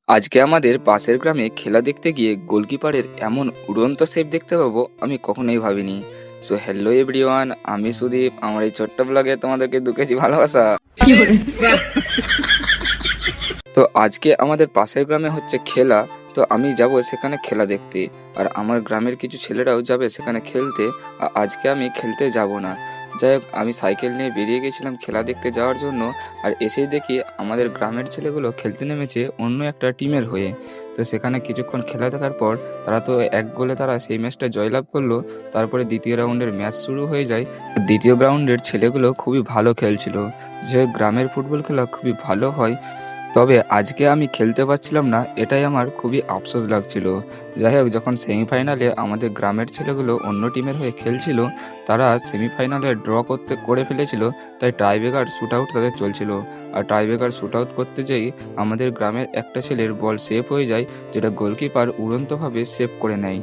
আজকে আমাদের পাশের গ্রামে খেলা দেখতে গিয়ে গোলকিপারের এমন উড়ন্ত সেভ দেখতে পাবো আমি কখনোই ভাবিনি। সো হ্যালো এভরিওয়ান, আমি সুদীপ। আমার এই ছোট্ট ব্লগে তোমাদেরকে 2 কেজি ভালোবাসা। তো আজকে আমাদের পাশের গ্রামে হচ্ছে খেলা। তো আমি যাব সেখানে খেলা দেখতে, আর আমার গ্রামের কিছু ছেলেরাও যাবে সেখানে খেলতে। আজকে আমি খেলতে যাব না। যাই হোক, আমি সাইকেল নিয়ে বেরিয়ে গেছিলাম খেলা দেখতে যাওয়ার জন্য। আর এসেই দেখি আমাদের গ্রামের ছেলেগুলো খেলতে নেমেছে অন্য একটা টিমের হয়ে। তো সেখানে কিছুক্ষণ খেলা দেখার পর তারা তো 1 গোলে তারা সেই ম্যাচটা জয়লাভ করলো। তারপরে দ্বিতীয় রাউন্ডের ম্যাচ শুরু হয়ে যায়। দ্বিতীয় রাউন্ডের ছেলেগুলো খুবই ভালো খেলছিল। যে গ্রামের ফুটবল খেলা খুবই ভালো হয়, তবে আজকে আমি খেলতে পারছিলাম না, এটাই আমার খুবই আফসোস লাগছিল। যাই হোক, যখন সেমিফাইনালে আমাদের গ্রামের ছেলেগুলো অন্য টিমের হয়ে খেলছিল, তারা সেমিফাইনালে করে ফেলেছিল। তাই টাইব্রেকার শুট আউট তাদের চলছিল। আর টাইব্রেকার শুট আউট করতে যেই আমাদের গ্রামের একটা ছেলের বল সেভ হয়ে যায়, যেটা গোলকিপার উড়ন্তভাবে সেভ করে নেয়।